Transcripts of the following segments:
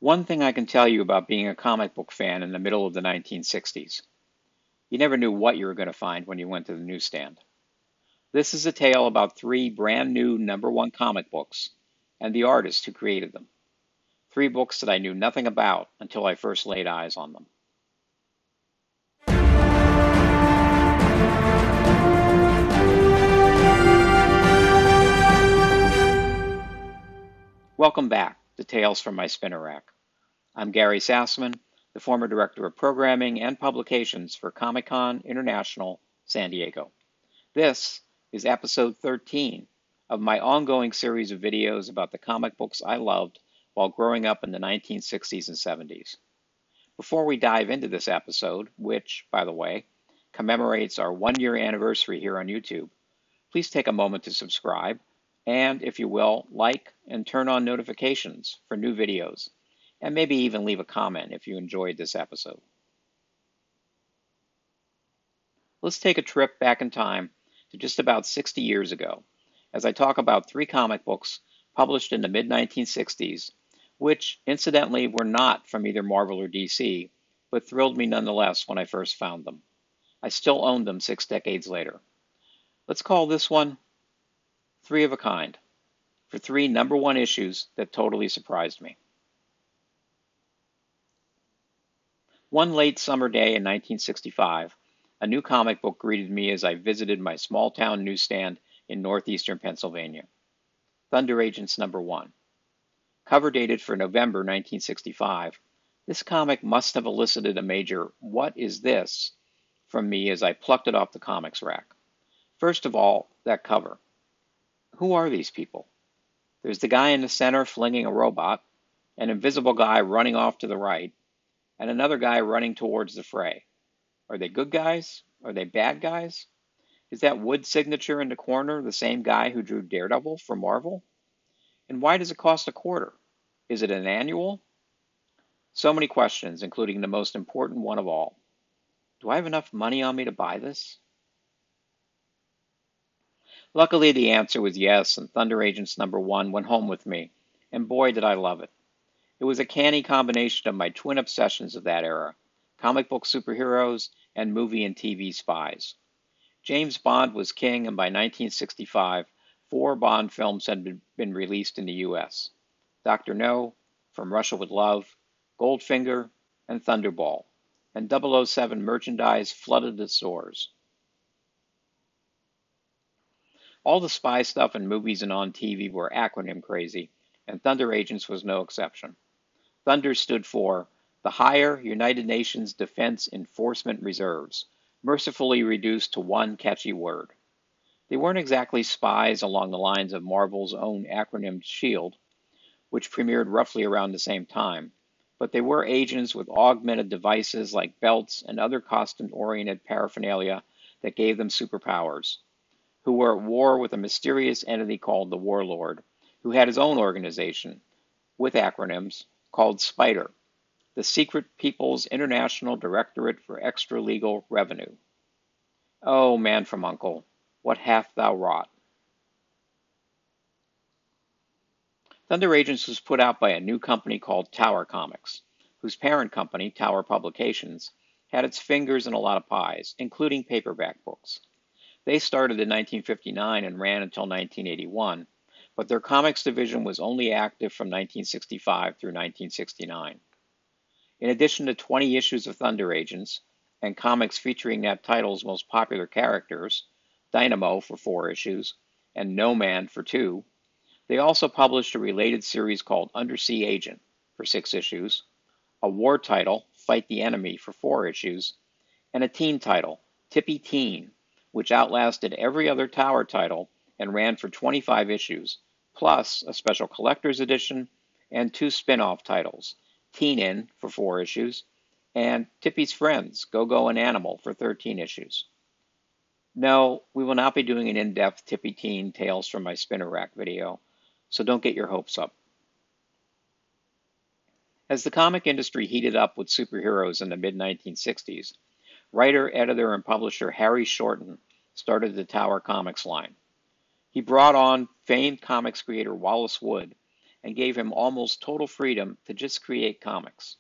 One thing I can tell you about being a comic book fan in the middle of the 1960s. You never knew what you were going to find when you went to the newsstand. This is a tale about three brand new #1 comic books and the artist who created them. Three books that I knew nothing about until I first laid eyes on them. Welcome back to Tales from My Spinner Rack. I'm Gary Sassman, the former Director of Programming and Publications for Comic-Con International, San Diego. This is episode 13 of my ongoing series of videos about the comic books I loved while growing up in the 1960s and 70s. Before we dive into this episode, which, by the way, commemorates our 1-year anniversary here on YouTube, please take a moment to subscribe and, if you will, like and turn on notifications for new videos, and maybe even leave a comment if you enjoyed this episode. Let's take a trip back in time to just about 60 years ago, as I talk about three comic books published in the mid-1960s, which, incidentally, were not from either Marvel or DC, but thrilled me nonetheless when I first found them. I still own them 6 decades later. Let's call this one Three of a Kind, for three #1 issues that totally surprised me. One late summer day in 1965, a new comic book greeted me as I visited my small-town newsstand in northeastern Pennsylvania. Thunder Agents #1. Cover dated for November 1965, this comic must have elicited a major "What is this?" from me as I plucked it off the comics rack. First of all, that cover. Who are these people? There's the guy in the center flinging a robot, an invisible guy running off to the right, and another guy running towards the fray. Are they good guys? Are they bad guys? Is that Wood signature in the corner the same guy who drew Daredevil for Marvel? And why does it cost $0.25? Is it an annual? So many questions, including the most important one of all. Do I have enough money on me to buy this? Luckily, the answer was yes, and Thunder Agents #1 went home with me, and boy, did I love it. It was a canny combination of my twin obsessions of that era, comic book superheroes and movie and TV spies. James Bond was king, and by 1965, 4 Bond films had been released in the U.S. Dr. No, From Russia with Love, Goldfinger, and Thunderball, and 007 merchandise flooded the stores. All the spy stuff in movies and on TV were acronym crazy, and Thunder Agents was no exception. Thunder stood for the Higher United Nations Defense Enforcement Reserves, mercifully reduced to one catchy word. They weren't exactly spies along the lines of Marvel's own acronym SHIELD, which premiered roughly around the same time, but they were agents with augmented devices like belts and other costume-oriented paraphernalia that gave them superpowers, who were at war with a mysterious entity called the Warlord, who had his own organization, with acronyms, called SPIDER, the Secret People's International Directorate for Extra-Legal Revenue. Oh, man from Uncle, what hast thou wrought? Thunder Agents was put out by a new company called Tower Comics, whose parent company, Tower Publications, had its fingers in a lot of pies, including paperback books. They started in 1959 and ran until 1981, but their comics division was only active from 1965 through 1969. In addition to 20 issues of Thunder Agents and comics featuring that title's most popular characters, Dynamo for 4 issues and No Man for 2, they also published a related series called Undersea Agent for 6 issues, a war title, Fight the Enemy, for 4 issues, and a teen title, Tippy Teen, which outlasted every other Tower title and ran for 25 issues, plus a special collector's edition and 2 spin-off titles, Teen In for 4 issues, and Tippy's Friends, Go-Go and Animal for 13 issues. No, we will not be doing an in-depth Tippy Teen Tales from My Spinner Rack video, so don't get your hopes up. As the comic industry heated up with superheroes in the mid-1960s, writer, editor, and publisher Harry Shorten started the Tower Comics line. He brought on famed comics creator Wallace Wood and gave him almost total freedom to just create comics.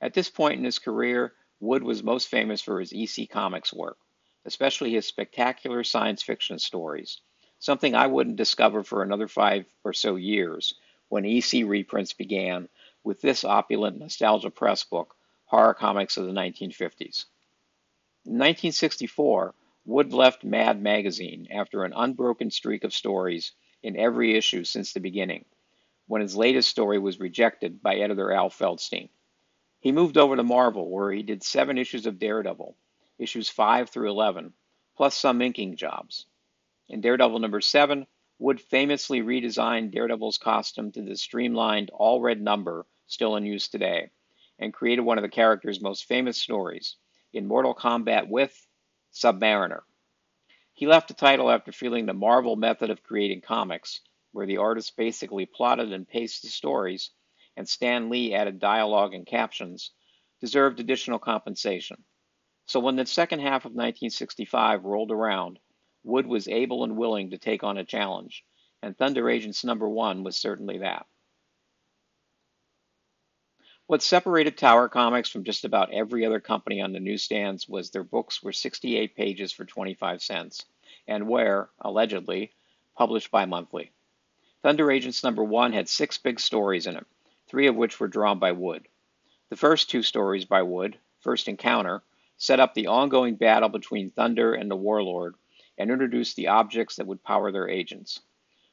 At this point in his career, Wood was most famous for his EC Comics work, especially his spectacular science fiction stories, something I wouldn't discover for another 5 or so years when EC reprints began with this opulent Nostalgia Press book, Horror Comics of the 1950s. In 1964, Wood left Mad magazine after an unbroken streak of stories in every issue since the beginning, when his latest story was rejected by editor Al Feldstein. He moved over to Marvel, where he did 7 issues of Daredevil, issues 5 through 11, plus some inking jobs. In Daredevil number 7, Wood famously redesigned Daredevil's costume to the streamlined all-red number still in use today, and created one of the character's most famous stories, In Mortal Kombat with Submariner. He left the title after feeling the Marvel method of creating comics, where the artist basically plotted and pasted stories, and Stan Lee added dialogue and captions, deserved additional compensation. So when the second half of 1965 rolled around, Wood was able and willing to take on a challenge, and Thunder Agents number 1 was certainly that. What separated Tower Comics from just about every other company on the newsstands was their books were 68 pages for 25 cents, and were, allegedly, published bi-monthly. Thunder Agents number 1 had 6 big stories in it, 3 of which were drawn by Wood. The first 2 stories by Wood, First Encounter, set up the ongoing battle between Thunder and the Warlord, and introduced the objects that would power their agents.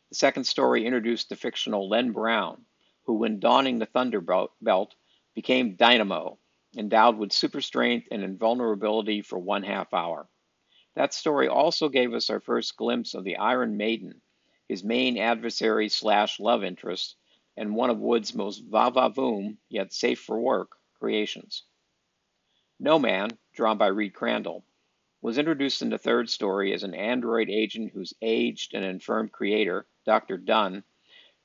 The second story introduced the fictional Len Brown, who, when donning the Thunder Belt, became Dynamo, endowed with super strength and invulnerability for 1/2 hour. That story also gave us our first glimpse of the Iron Maiden, his main adversary / love interest, and one of Wood's most va-va-voom, yet safe for work, creations. No Man, drawn by Reed Crandall, was introduced in the third story as an android agent whose aged and infirm creator, Dr. Dunn,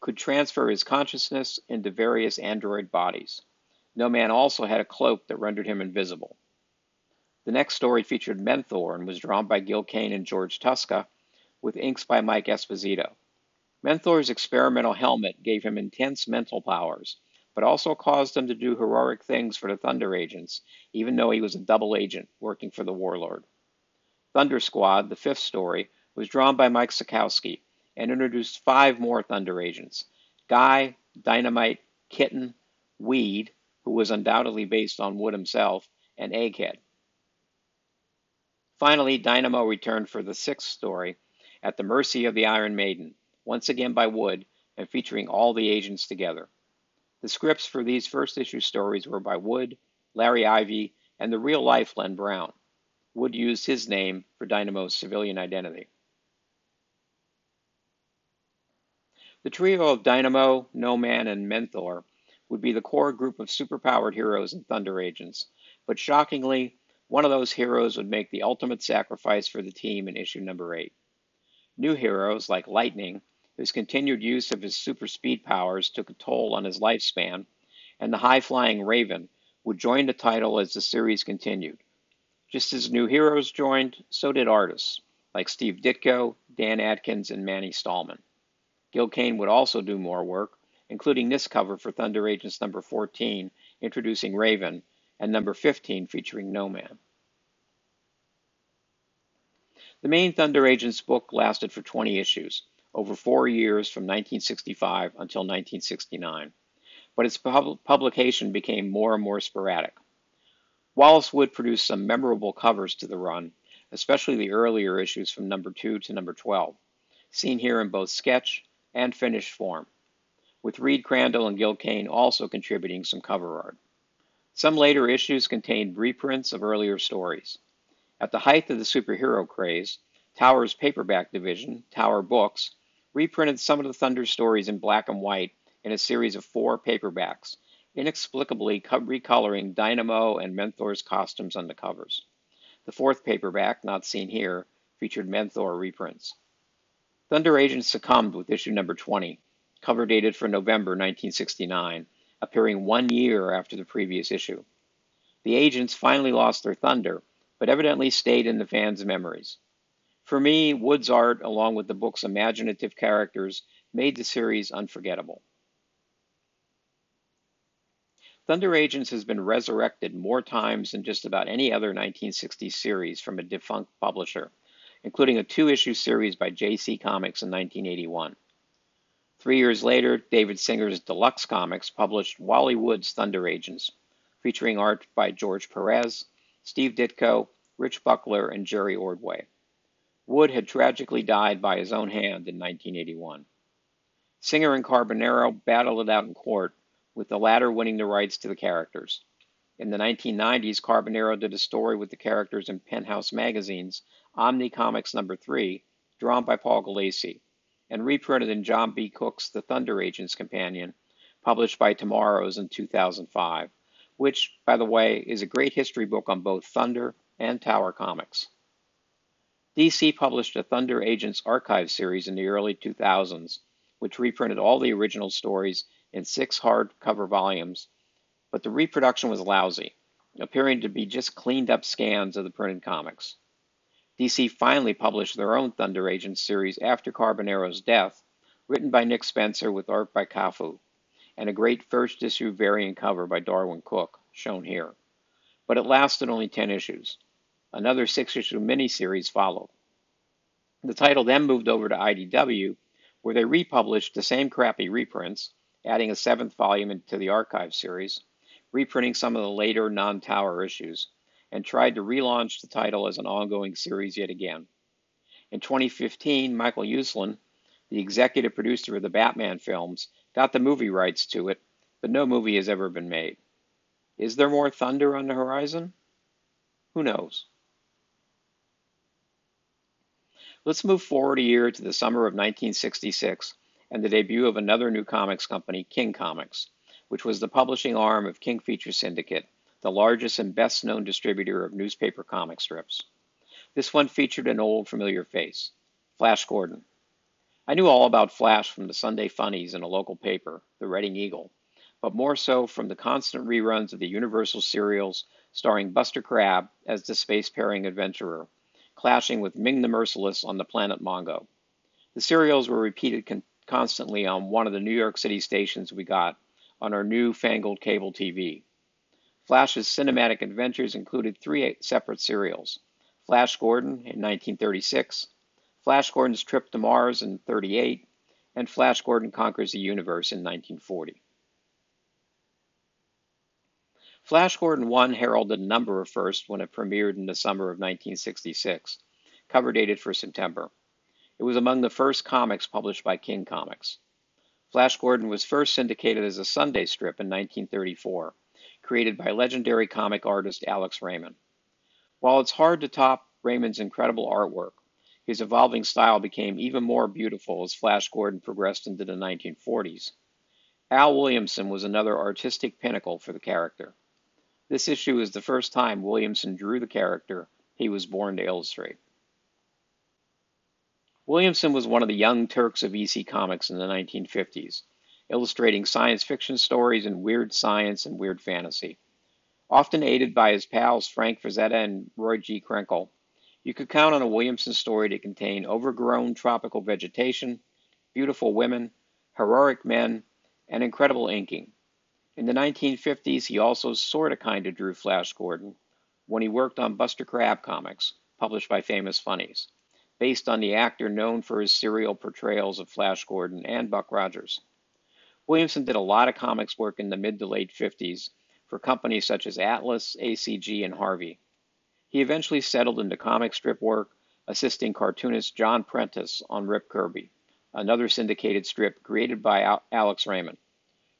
could transfer his consciousness into various android bodies. No Man also had a cloak that rendered him invisible. The next story featured Menthor and was drawn by Gil Kane and George Tuska, with inks by Mike Esposito. Menthor's experimental helmet gave him intense mental powers, but also caused him to do heroic things for the Thunder Agents, even though he was a double agent working for the Warlord. Thunder Squad, the 5th story, was drawn by Mike Sekowsky and introduced 5 more Thunder Agents: Guy, Dynamite, Kitten, Weed, who was undoubtedly based on Wood himself, and Egghead. Finally, Dynamo returned for the 6th story, At the Mercy of the Iron Maiden, once again by Wood, and featuring all the agents together. The scripts for these first issue stories were by Wood, Larry Ivey, and the real-life Len Brown. Wood used his name for Dynamo's civilian identity. The trio of Dynamo, No Man, and Menthor would be the core group of superpowered heroes and Thunder Agents, but shockingly, one of those heroes would make the ultimate sacrifice for the team in issue number 8. New heroes like Lightning, whose continued use of his super speed powers took a toll on his lifespan, and the high-flying Raven would join the title as the series continued. Just as new heroes joined, so did artists, like Steve Ditko, Dan Adkins, and Manny Stallman. Gil Kane would also do more work, including this cover for Thunder Agents number 14, introducing Raven, and number 15 featuring No Man. The main Thunder Agents book lasted for 20 issues, over 4 years from 1965 until 1969, but its publication became more and more sporadic. Wallace Wood produced some memorable covers to the run, especially the earlier issues from number 2 to number 12, seen here in both sketch and finished form, with Reed Crandall and Gil Kane also contributing some cover art. Some later issues contained reprints of earlier stories. At the height of the superhero craze, Tower's paperback division, Tower Books, reprinted some of the Thunder stories in black and white in a series of 4 paperbacks, inexplicably recoloring Dynamo and Menthor's costumes on the covers. The 4th paperback, not seen here, featured Menthor reprints. Thunder Agents succumbed with issue number 20, cover dated for November 1969, appearing 1 year after the previous issue. The agents finally lost their thunder, but evidently stayed in the fans' memories. For me, Wood's art, along with the book's imaginative characters, made the series unforgettable. Thunder Agents has been resurrected more times than just about any other 1960s series from a defunct publisher, including a two-issue series by JC Comics in 1981. 3 years later, David Singer's Deluxe Comics published Wally Wood's Thunder Agents, featuring art by George Perez, Steve Ditko, Rich Buckler, and Jerry Ordway. Wood had tragically died by his own hand in 1981. Singer and Carbonaro battled it out in court, with the latter winning the rights to the characters. In the 1990s, Carbonaro did a story with the characters in Penthouse Magazine's Omni Comics #3, drawn by Paul Gulacy, and reprinted in John B. Cook's The Thunder Agents Companion, published by Tomorrow's in 2005, which, by the way, is a great history book on both Thunder and Tower Comics. DC published a Thunder Agents archive series in the early 2000s, which reprinted all the original stories in 6 hardcover volumes, but the reproduction was lousy, appearing to be just cleaned up scans of the printed comics. DC finally published their own Thunder Agents series after Carbonaro's death, written by Nick Spencer with art by Cafu, and a great first issue variant cover by Darwin Cook, shown here. But it lasted only 10 issues. Another 6-issue miniseries followed. The title then moved over to IDW, where they republished the same crappy reprints, adding a 7th volume into the archive series, reprinting some of the later non-Tower issues, and tried to relaunch the title as an ongoing series yet again. In 2015, Michael Uslan, the executive producer of the Batman films, got the movie rights to it, but no movie has ever been made. Is there more Thunder on the horizon? Who knows? Let's move forward a year to the summer of 1966 and the debut of another new comics company, King Comics, which was the publishing arm of King Feature Syndicate, the largest and best-known distributor of newspaper comic strips. This one featured an old familiar face, Flash Gordon. I knew all about Flash from the Sunday funnies in a local paper, the Reading Eagle, but more so from the constant reruns of the Universal serials starring Buster Crabbe as the space-faring adventurer, clashing with Ming the Merciless on the planet Mongo. The serials were repeated constantly on one of the New York City stations we got on our new fangled cable TV. Flash's cinematic adventures included 3 separate serials: Flash Gordon in 1936, Flash Gordon's Trip to Mars in 1938, and Flash Gordon Conquers the Universe in 1940. Flash Gordon 1 heralded a number of firsts when it premiered in the summer of 1966, cover dated for September. It was among the first comics published by King Comics. Flash Gordon was first syndicated as a Sunday strip in 1934, created by legendary comic artist Alex Raymond. While it's hard to top Raymond's incredible artwork, his evolving style became even more beautiful as Flash Gordon progressed into the 1940s. Al Williamson was another artistic pinnacle for the character. This issue is the first time Williamson drew the character he was born to illustrate. Williamson was one of the young Turks of EC Comics in the 1950s, illustrating science fiction stories in weird science and weird fantasy. Often aided by his pals Frank Frazetta and Roy G. Krenkel, you could count on a Williamson story to contain overgrown tropical vegetation, beautiful women, heroic men, and incredible inking. In the 1950s, he also kinda drew Flash Gordon when he worked on Buster Crabbe comics, published by Famous Funnies, based on the actor known for his serial portrayals of Flash Gordon and Buck Rogers. Williamson did a lot of comics work in the mid to late 50s for companies such as Atlas, ACG, and Harvey. He eventually settled into comic strip work, assisting cartoonist John Prentice on Rip Kirby, another syndicated strip created by Alex Raymond.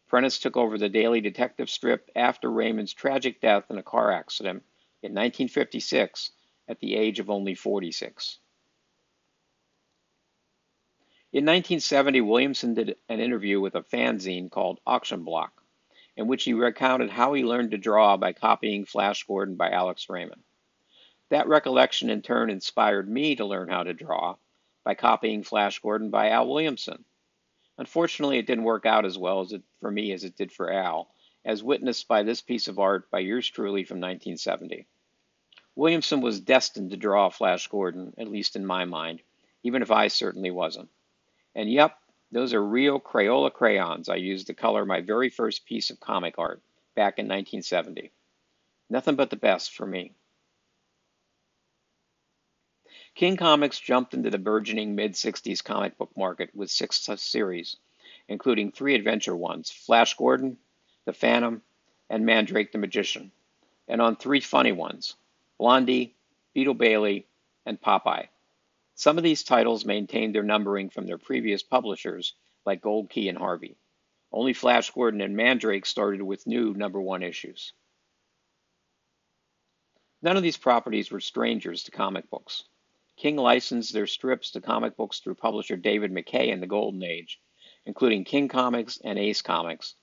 Prentice took over the daily detective strip after Raymond's tragic death in a car accident in 1956 at the age of only 46. In 1970, Williamson did an interview with a fanzine called Auction Block, in which he recounted how he learned to draw by copying Flash Gordon by Alex Raymond. That recollection in turn inspired me to learn how to draw by copying Flash Gordon by Al Williamson. Unfortunately, it didn't work out as well for me as it did for Al, as witnessed by this piece of art by yours truly from 1970. Williamson was destined to draw Flash Gordon, at least in my mind, even if I certainly wasn't. And yep, those are real Crayola crayons I used to color my very first piece of comic art back in 1970. Nothing but the best for me. King Comics jumped into the burgeoning mid-60s comic book market with 6 series, including 3 adventure ones, Flash Gordon, The Phantom, and Mandrake the Magician, and on 3 funny ones, Blondie, Beetle Bailey, and Popeye. Some of these titles maintained their numbering from their previous publishers, like Gold Key and Harvey. Only Flash Gordon and Mandrake started with new #1 issues. None of these properties were strangers to comic books. King licensed their strips to comic books through publisher David McKay in the Golden Age, including King Comics and Ace Comics,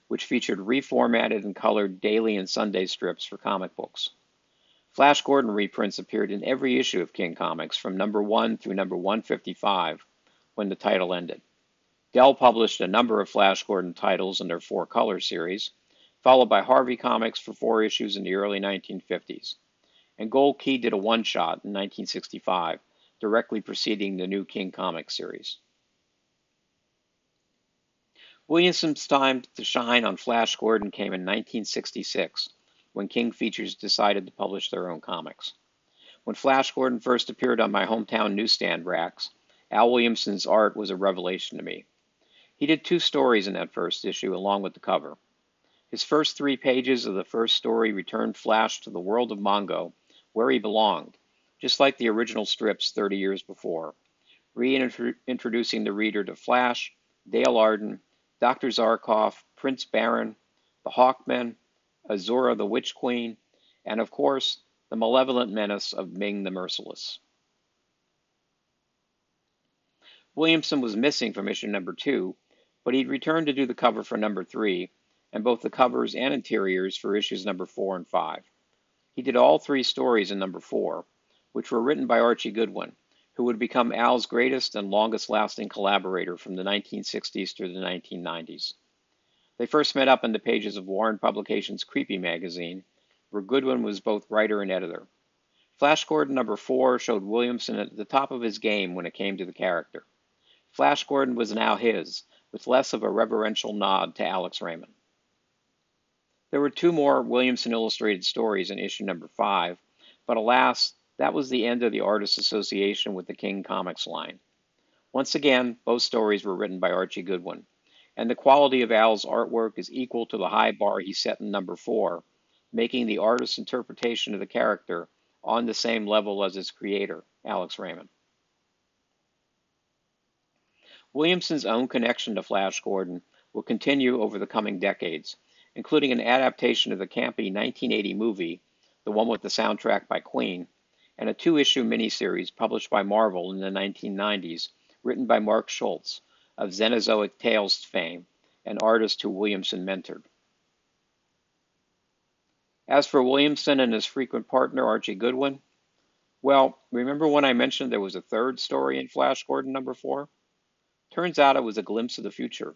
which featured reformatted and colored daily and Sunday strips for comic books. Flash Gordon reprints appeared in every issue of King Comics from #1 through #155 when the title ended. Dell published a number of Flash Gordon titles in their 4-color series, followed by Harvey Comics for 4 issues in the early 1950s. And Gold Key did a one-shot in 1965, directly preceding the new King Comics series. Williamson's time to shine on Flash Gordon came in 1966, when King Features decided to publish their own comics. When Flash Gordon first appeared on my hometown newsstand racks, Al Williamson's art was a revelation to me. He did 2 stories in that first issue, along with the cover. His first 3 pages of the first story returned Flash to the world of Mongo, where he belonged, just like the original strips 30 years before, reintroducing the reader to Flash, Dale Arden, Dr. Zarkov, Prince Baron, the Hawkmen, Azura the Witch Queen, and of course, the malevolent menace of Ming the Merciless. Williamson was missing from issue #2, but he'd returned to do the cover for #3, and both the covers and interiors for issues #4 and 5. He did all 3 stories in #4, which were written by Archie Goodwin, who would become Al's greatest and longest-lasting collaborator from the 1960s through the 1990s. They first met up in the pages of Warren Publications' Creepy magazine, where Goodwin was both writer and editor. Flash Gordon #4 showed Williamson at the top of his game when it came to the character. Flash Gordon was now his, with less of a reverential nod to Alex Raymond. There were 2 more Williamson illustrated stories in issue #5, but alas, that was the end of the artist's association with the King Comics line. Once again, both stories were written by Archie Goodwin, and the quality of Al's artwork is equal to the high bar he set in #4, making the artist's interpretation of the character on the same level as its creator, Alex Raymond. Williamson's own connection to Flash Gordon will continue over the coming decades, including an adaptation of the campy 1980 movie, the one with the soundtrack by Queen, and a 2-issue miniseries published by Marvel in the 1990s, written by Mark Schultz, of Xenozoic Tales fame, an artist who Williamson mentored. As for Williamson and his frequent partner, Archie Goodwin, well, remember when I mentioned there was a 3rd story in Flash Gordon #4? Turns out it was a glimpse of the future.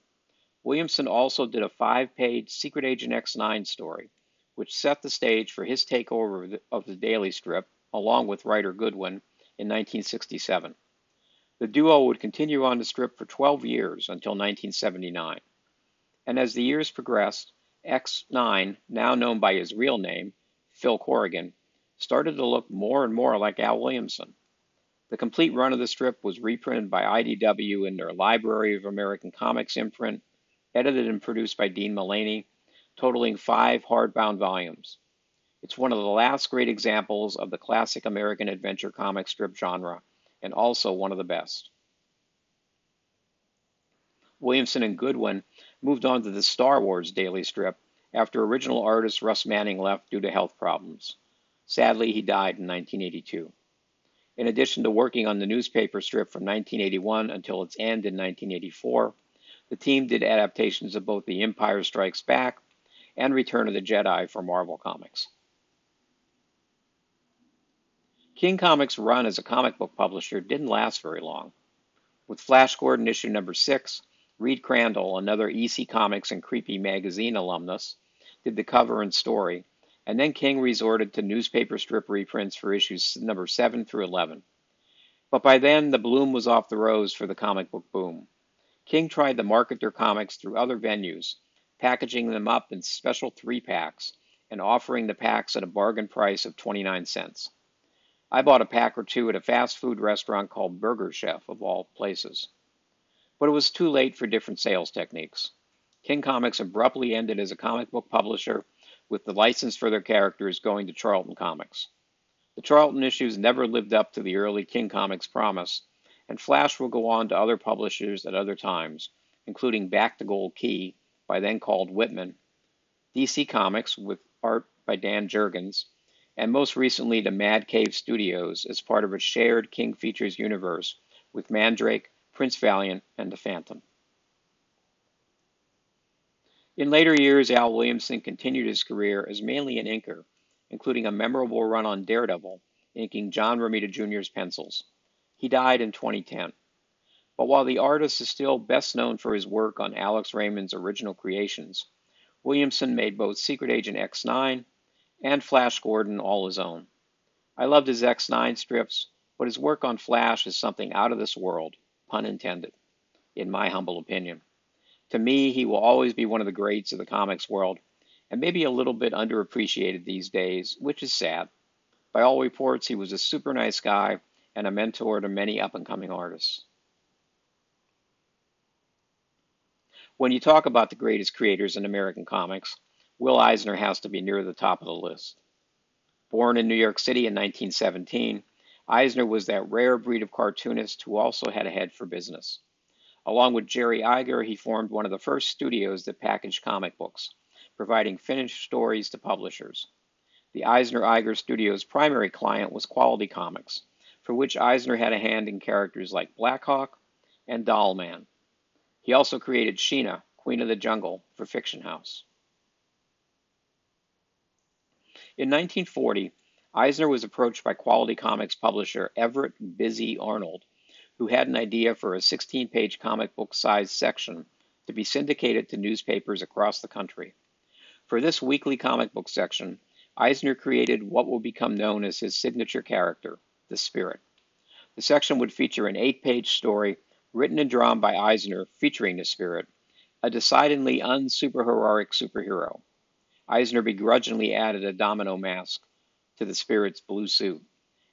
Williamson also did a 5-page Secret Agent X9 story, which set the stage for his takeover of the daily strip, along with writer Goodwin, in 1967. The duo would continue on the strip for 12 years until 1979. And as the years progressed, X9, now known by his real name, Phil Corrigan, started to look more and more like Al Williamson. The complete run of the strip was reprinted by IDW in their Library of American Comics imprint, edited and produced by Dean Mullaney, totaling 5 hardbound volumes. It's one of the last great examples of the classic American adventure comic strip genre, and also one of the best. Williamson and Goodwin moved on to the Star Wars daily strip after original artist Russ Manning left due to health problems. Sadly, he died in 1982. In addition to working on the newspaper strip from 1981 until its end in 1984, the team did adaptations of both The Empire Strikes Back and Return of the Jedi for Marvel Comics. King Comics' run as a comic book publisher didn't last very long. With Flash Gordon issue #6, Reed Crandall, another EC Comics and Creepy magazine alumnus, did the cover and story, and then King resorted to newspaper strip reprints for issues #7 through 11. But by then, the bloom was off the rose for the comic book boom. King tried to market their comics through other venues, packaging them up in special 3-packs and offering the packs at a bargain price of 29 cents. I bought a pack or two at a fast food restaurant called Burger Chef, of all places. But it was too late for different sales techniques. King Comics abruptly ended as a comic book publisher, with the license for their characters going to Charlton Comics. The Charlton issues never lived up to the early King Comics promise, and Flash will go on to other publishers at other times, including Back to Gold Key, by then called Whitman, DC Comics with art by Dan Jurgens, and most recently to Mad Cave Studios as part of a shared King Features universe with Mandrake, Prince Valiant, and the Phantom. In later years, Al Williamson continued his career as mainly an inker, including a memorable run on Daredevil, inking John Romita Jr.'s pencils. He died in 2010. But while the artist is still best known for his work on Alex Raymond's original creations, Williamson made both Secret Agent X9 and Flash Gordon all his own. I loved his X9 strips, but his work on Flash is something out of this world, pun intended, in my humble opinion. To me, he will always be one of the greats of the comics world, and maybe a little bit underappreciated these days, which is sad. By all reports, he was a super nice guy and a mentor to many up-and-coming artists. When you talk about the greatest creators in American comics, Will Eisner has to be near the top of the list. Born in New York City in 1917, Eisner was that rare breed of cartoonist who also had a head for business. Along with Jerry Iger, he formed one of the first studios that packaged comic books, providing finished stories to publishers. The Eisner-Iger studio's primary client was Quality Comics, for which Eisner had a hand in characters like Blackhawk and Doll Man. He also created Sheena, Queen of the Jungle, for Fiction House. In 1940, Eisner was approached by Quality Comics publisher Everett "Busy" Arnold, who had an idea for a 16-page comic book-sized section to be syndicated to newspapers across the country. For this weekly comic book section, Eisner created what will become known as his signature character, the Spirit. The section would feature an 8-page story written and drawn by Eisner featuring the Spirit, a decidedly unsuperheroic superhero. Eisner begrudgingly added a domino mask to the Spirit's blue suit,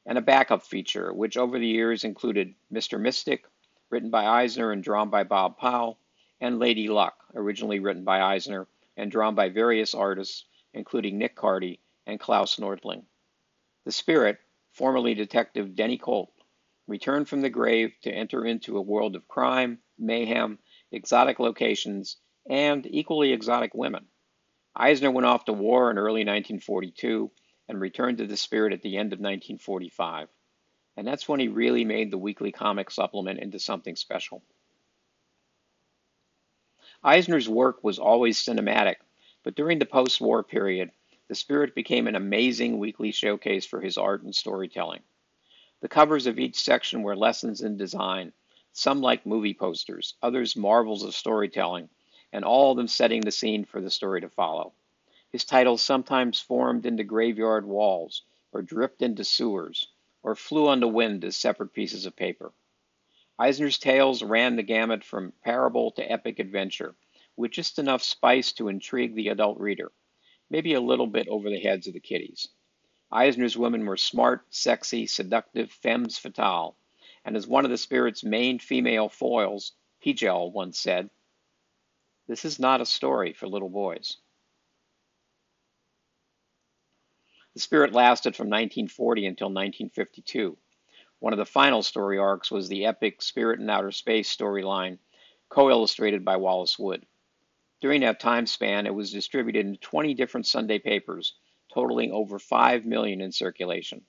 and a backup feature, which over the years included Mr. Mystic, written by Eisner and drawn by Bob Powell, and Lady Luck, originally written by Eisner and drawn by various artists, including Nick Cardy and Klaus Nordling. The Spirit, formerly Detective Denny Colt, returned from the grave to enter into a world of crime, mayhem, exotic locations, and equally exotic women. Eisner went off to war in early 1942 and returned to the Spirit at the end of 1945. And that's when he really made the weekly comic supplement into something special. Eisner's work was always cinematic, but during the post-war period, the Spirit became an amazing weekly showcase for his art and storytelling. The covers of each section were lessons in design, some like movie posters, others marvels of storytelling, and all of them setting the scene for the story to follow. His titles sometimes formed into graveyard walls, or dripped into sewers, or flew on the wind as separate pieces of paper. Eisner's tales ran the gamut from parable to epic adventure, with just enough spice to intrigue the adult reader, maybe a little bit over the heads of the kiddies. Eisner's women were smart, sexy, seductive femmes fatale, and as one of the Spirit's main female foils, Pigel once said, "This is not a story for little boys." The Spirit lasted from 1940 until 1952. One of the final story arcs was the epic Spirit in Outer Space storyline, co-illustrated by Wallace Wood. During that time span, it was distributed in 20 different Sunday papers, totaling over 5 million in circulation.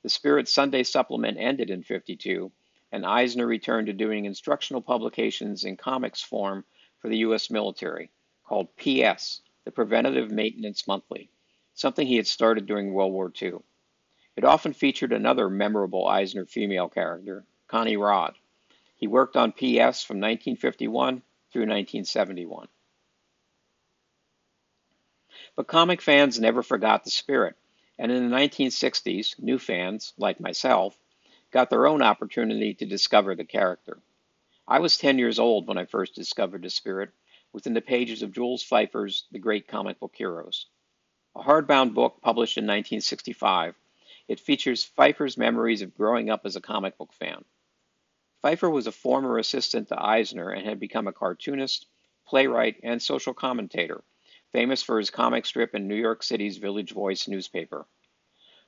The Spirit Sunday supplement ended in 52, and Eisner returned to doing instructional publications in comics form for the U.S. military, called PS, the Preventative Maintenance Monthly, something he had started during World War II. It often featured another memorable Eisner female character, Connie Rod. He worked on PS from 1951 through 1971. But comic fans never forgot the Spirit, and in the 1960s, new fans, like myself, got their own opportunity to discover the character. I was 10 years old when I first discovered the Spirit, within the pages of Jules Feiffer's The Great Comic Book Heroes. A hardbound book published in 1965, it features Feiffer's memories of growing up as a comic book fan. Feiffer was a former assistant to Eisner and had become a cartoonist, playwright, and social commentator, famous for his comic strip in New York City's Village Voice newspaper.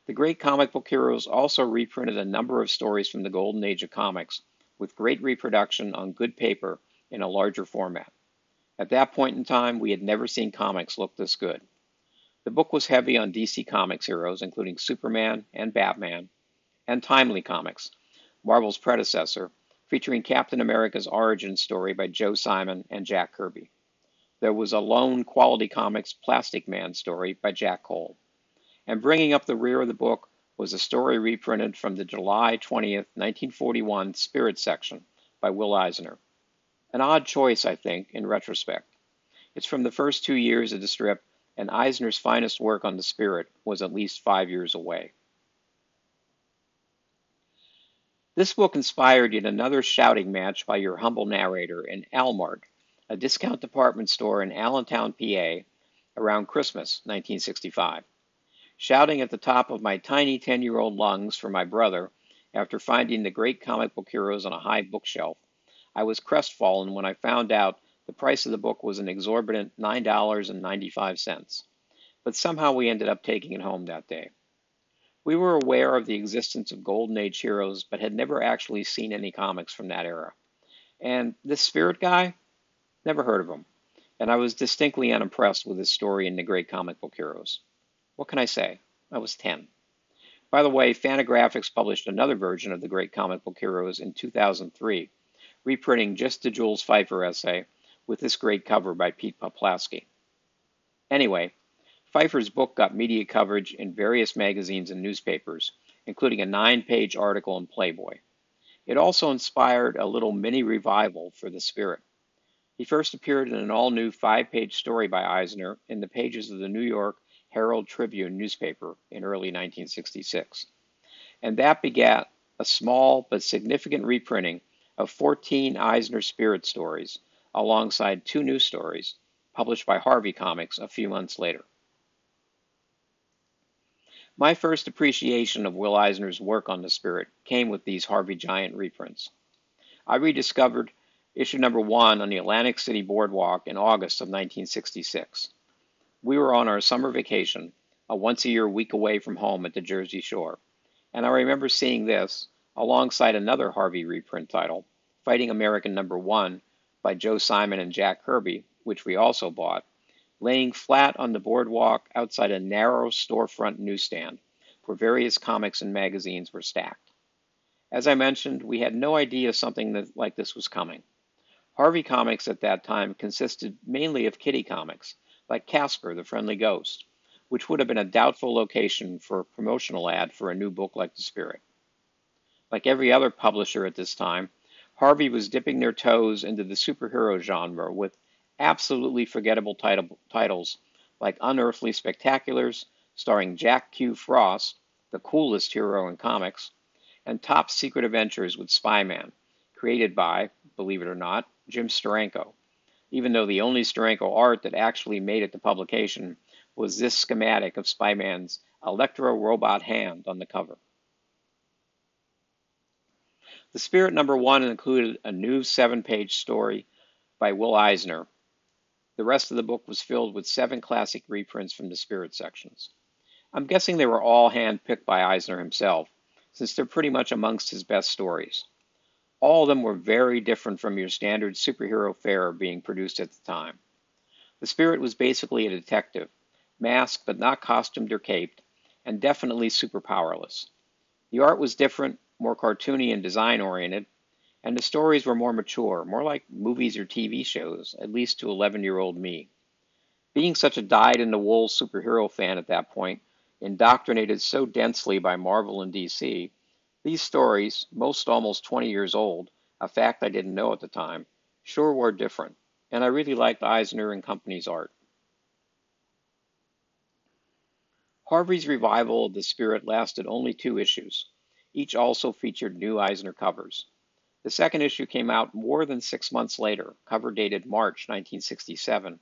The Great Comic Book Heroes also reprinted a number of stories from the golden age of comics, with great reproduction on good paper in a larger format. At that point in time, we had never seen comics look this good. The book was heavy on DC Comics heroes, including Superman and Batman, and Timely Comics, Marvel's predecessor, featuring Captain America's origin story by Joe Simon and Jack Kirby. There was a lone Quality Comics Plastic Man story by Jack Cole. And bringing up the rear of the book was a story reprinted from the July 20th, 1941 Spirit section by Will Eisner. An odd choice, I think, in retrospect. It's from the first 2 years of the strip, and Eisner's finest work on the Spirit was at least 5 years away. This book inspired yet another shouting match by your humble narrator in Almart, a discount department store in Allentown, PA, around Christmas 1965. Shouting at the top of my tiny 10-year-old lungs for my brother after finding the Great Comic Book Heroes on a high bookshelf, I was crestfallen when I found out the price of the book was an exorbitant $9.95. But somehow we ended up taking it home that day. We were aware of the existence of Golden Age heroes, but had never actually seen any comics from that era. And this Spirit guy? Never heard of him. And I was distinctly unimpressed with his story in The Great Comic Book Heroes. What can I say? I was 10. By the way, Fantagraphics published another version of The Great Comic Book Heroes in 2003, reprinting just the Jules Feiffer essay with this great cover by Pete Poplaski. Anyway, Feiffer's book got media coverage in various magazines and newspapers, including a 9-page article in Playboy. It also inspired a little mini revival for the Spirit. He first appeared in an all-new 5-page story by Eisner in the pages of the New York Herald Tribune newspaper in early 1966. And that begat a small but significant reprinting of 14 Eisner Spirit stories, alongside 2 new stories, published by Harvey Comics a few months later. My first appreciation of Will Eisner's work on the Spirit came with these Harvey Giant reprints. I rediscovered issue number 1 on the Atlantic City Boardwalk in August of 1966. We were on our summer vacation, a once-a-year week away from home at the Jersey Shore, and I remember seeing this alongside another Harvey reprint title, Fighting American number 1 by Joe Simon and Jack Kirby, which we also bought, laying flat on the boardwalk outside a narrow storefront newsstand where various comics and magazines were stacked. As I mentioned, we had no idea something like this was coming. Harvey Comics at that time consisted mainly of kiddie comics, like Casper the Friendly Ghost, which would have been a doubtful location for a promotional ad for a new book like The Spirit. Like every other publisher at this time, Harvey was dipping their toes into the superhero genre with absolutely forgettable titles like Unearthly Spectaculars, starring Jack Q. Frost, the coolest hero in comics, and Top Secret Adventures with Spyman, created by, believe it or not, Jim Steranko, even though the only Steranko art that actually made it to publication was this schematic of Spyman's Electro robot hand on the cover. The Spirit number 1 included a new 7-page story by Will Eisner. The rest of the book was filled with 7 classic reprints from the Spirit sections. I'm guessing they were all hand-picked by Eisner himself, since they're pretty much amongst his best stories. All of them were very different from your standard superhero fare being produced at the time. The Spirit was basically a detective, masked but not costumed or caped, and definitely super powerless. The art was different, more cartoony and design-oriented, and the stories were more mature, more like movies or TV shows, at least to 11-year-old me. Being such a dyed-in-the-wool superhero fan at that point, indoctrinated so densely by Marvel and DC, these stories, most almost 20 years old, a fact I didn't know at the time, sure were different, and I really liked Eisner and Company's art. Harvey's revival of the Spirit lasted only 2 issues. Each also featured new Eisner covers. The second issue came out more than 6 months later, cover dated March 1967,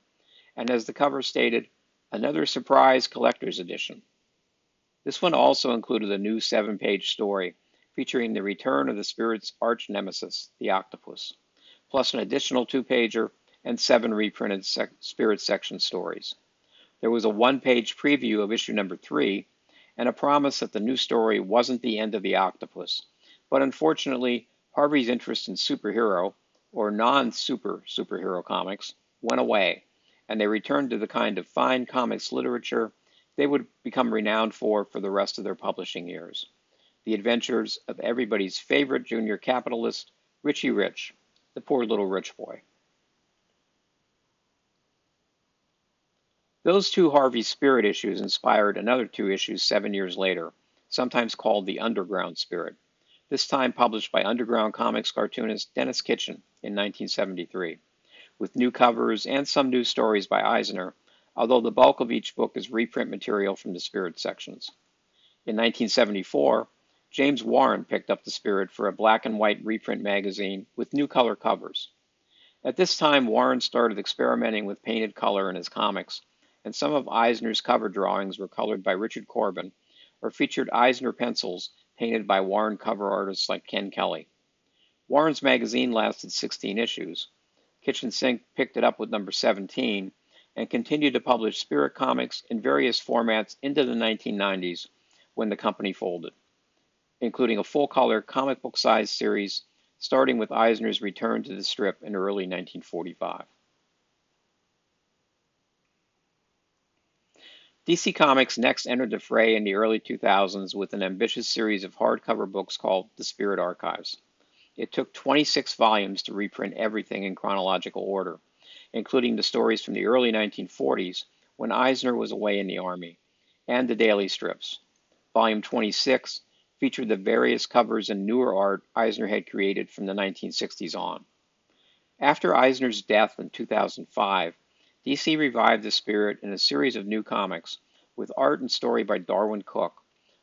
and as the cover stated, another surprise collector's edition. This one also included a new 7-page story featuring the return of the Spirit's arch nemesis, the octopus, plus an additional 2-pager and 7 reprinted Spirit section stories. There was a 1-page preview of issue number 3 and a promise that the new story wasn't the end of the octopus, but unfortunately, Harvey's interest in superhero, or non-superhero comics, went away, and they returned to the kind of fine comics literature they would become renowned for the rest of their publishing years. The adventures of everybody's favorite junior capitalist, Richie Rich, the poor little rich boy. Those 2 Harvey Spirit issues inspired another 2 issues 7 years later, sometimes called the Underground Spirit, this time published by Underground Comics cartoonist Dennis Kitchen in 1973, with new covers and some new stories by Eisner, although the bulk of each book is reprint material from the Spirit sections. In 1974, James Warren picked up the Spirit for a black and white reprint magazine with new color covers. At this time, Warren started experimenting with painted color in his comics, and some of Eisner's cover drawings were colored by Richard Corbin or featured Eisner pencils painted by Warren cover artists like Ken Kelly. Warren's magazine lasted 16 issues. Kitchen Sink picked it up with number 17 and continued to publish Spirit comics in various formats into the 1990s when the company folded, including a full-color comic book-sized series starting with Eisner's return to the strip in early 1945. DC Comics next entered the fray in the early 2000s with an ambitious series of hardcover books called The Spirit Archives. It took 26 volumes to reprint everything in chronological order, including the stories from the early 1940s when Eisner was away in the Army, and the daily strips. Volume 26 featured the various covers and newer art Eisner had created from the 1960s on. After Eisner's death in 2005, DC revived the Spirit in a series of new comics with art and story by Darwin Cook,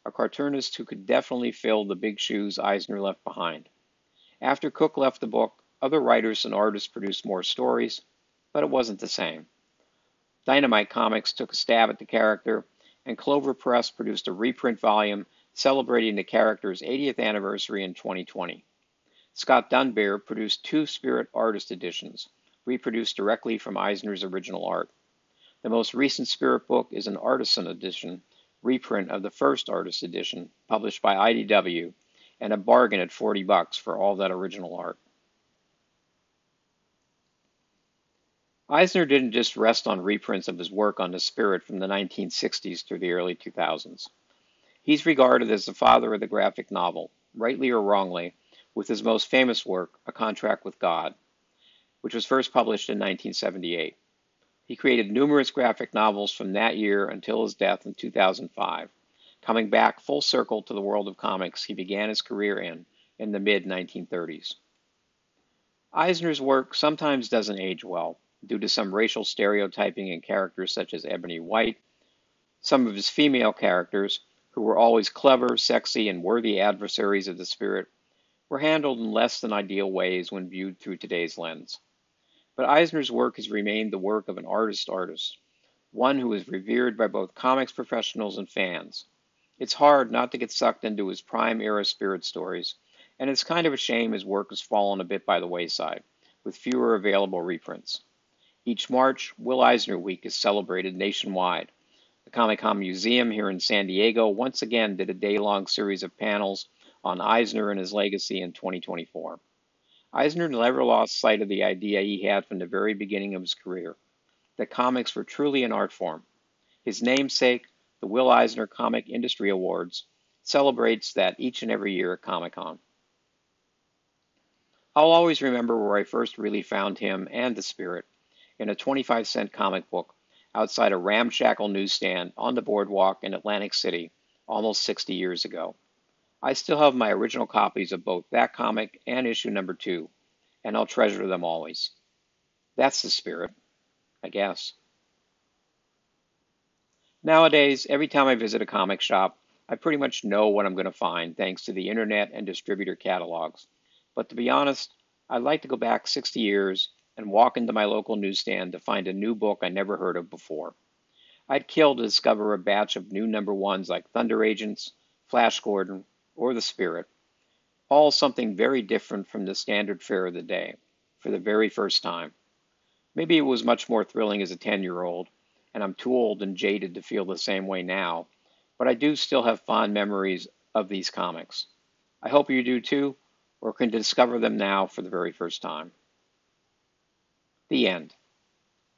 a cartoonist who could definitely fill the big shoes Eisner left behind. After Cook left the book, other writers and artists produced more stories, but it wasn't the same. Dynamite Comics took a stab at the character, and Clover Press produced a reprint volume celebrating the character's 80th anniversary in 2020. Scott Dunbar produced 2 Spirit artist editions, reproduced directly from Eisner's original art. The most recent Spirit book is an artisan edition, reprint of the first artist edition, published by IDW, and a bargain at $40 for all that original art. Eisner didn't just rest on reprints of his work on the Spirit from the 1960s through the early 2000s. He's regarded as the father of the graphic novel, rightly or wrongly, with his most famous work, A Contract with God, which was first published in 1978. He created numerous graphic novels from that year until his death in 2005, coming back full circle to the world of comics he began his career in the mid-1930s. Eisner's work sometimes doesn't age well, due to some racial stereotyping in characters such as Ebony White. Some of his female characters, who were always clever, sexy, and worthy adversaries of the Spirit, were handled in less than ideal ways when viewed through today's lens. But Eisner's work has remained the work of an artist, one who is revered by both comics professionals and fans. It's hard not to get sucked into his prime-era Spirit stories, and it's kind of a shame his work has fallen a bit by the wayside, with fewer available reprints. Each March, Will Eisner Week is celebrated nationwide. The Comic-Con Museum here in San Diego once again did a day-long series of panels on Eisner and his legacy in 2024. Eisner never lost sight of the idea he had from the very beginning of his career, that comics were truly an art form. His namesake, the Will Eisner Comic Industry Awards, celebrates that each and every year at Comic-Con. I'll always remember where I first really found him and the Spirit, in a 25-cent comic book outside a ramshackle newsstand on the boardwalk in Atlantic City almost 60 years ago. I still have my original copies of both that comic and issue number 2, and I'll treasure them always. That's the Spirit, I guess. Nowadays, every time I visit a comic shop, I pretty much know what I'm going to find thanks to the internet and distributor catalogs. But to be honest, I'd like to go back 60 years and walk into my local newsstand to find a new book I never heard of before. I'd kill to discover a batch of new number ones like Thunder Agents, Flash Gordon, or The Spirit, all something very different from the standard fare of the day, for the very first time. Maybe it was much more thrilling as a 10-year-old, and I'm too old and jaded to feel the same way now, but I do still have fond memories of these comics. I hope you do too, or can discover them now for the very first time. The end.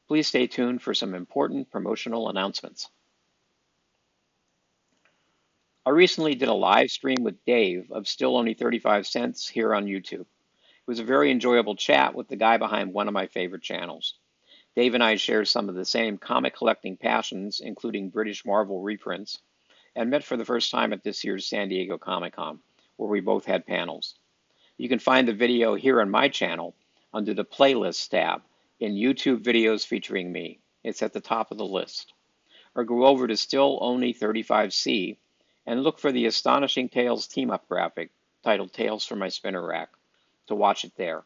Please stay tuned for some important promotional announcements. I recently did a live stream with Dave of Still Only 35 Cents here on YouTube. It was a very enjoyable chat with the guy behind one of my favorite channels. Dave and I share some of the same comic collecting passions, including British Marvel reprints, and met for the first time at this year's San Diego Comic-Con, where we both had panels. You can find the video here on my channel under the Playlists tab in YouTube videos featuring me. It's at the top of the list. Or go over to Still Only 35C and look for the Astonishing Tales team-up graphic titled Tales from My Spinner Rack to watch it there.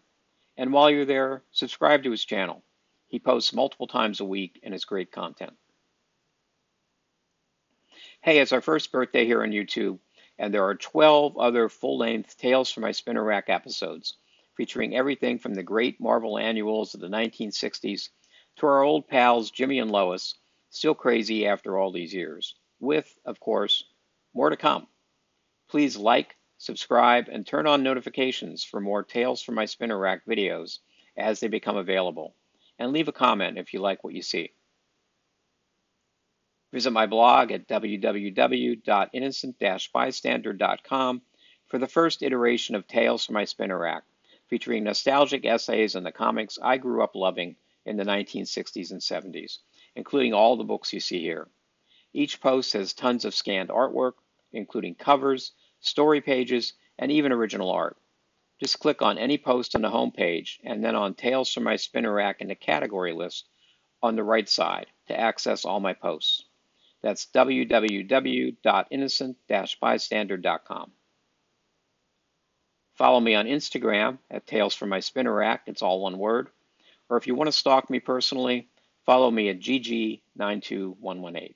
And while you're there, subscribe to his channel. He posts multiple times a week and has great content. Hey, it's our first birthday here on YouTube, and there are 12 other full-length Tales from My Spinner Rack episodes, featuring everything from the great Marvel annuals of the 1960s to our old pals Jimmy and Lois, still crazy after all these years, with, of course, more to come. Please like, subscribe, and turn on notifications for more Tales from My Spinner Rack videos as they become available, and leave a comment if you like what you see. Visit my blog at www.innocent-bystander.com for the first iteration of Tales from My Spinner Rack, featuring nostalgic essays on the comics I grew up loving in the 1960s and 70s, including all the books you see here. Each post has tons of scanned artwork, including covers, story pages, and even original art. Just click on any post on the home page and then on Tales from My Spinner Rack in the category list on the right side to access all my posts. That's www.innocent-bystander.com. Follow me on Instagram at Tales from My Spinner Rack, it's all one word. Or if you want to stalk me personally, follow me at GG92118.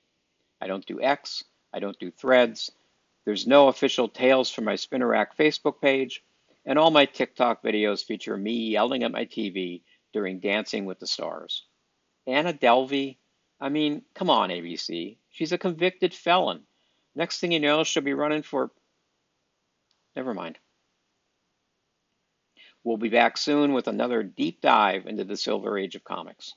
I don't do X, I don't do Threads, there's no official Tales from My Spinner Rack Facebook page, and all my TikTok videos feature me yelling at my TV during Dancing with the Stars. Anna Delvey? I mean, come on, ABC. She's a convicted felon. Next thing you know, she'll be running for... Never mind. We'll be back soon with another deep dive into the Silver Age of comics.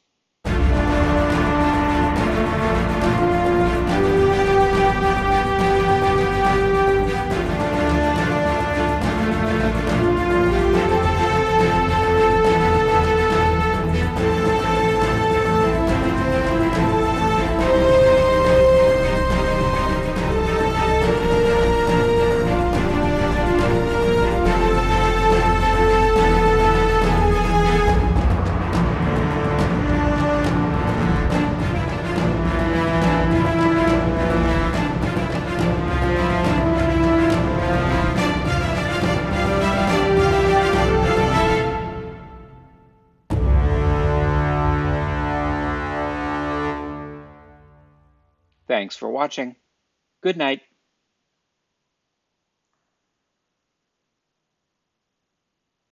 Thanks for watching. Good night.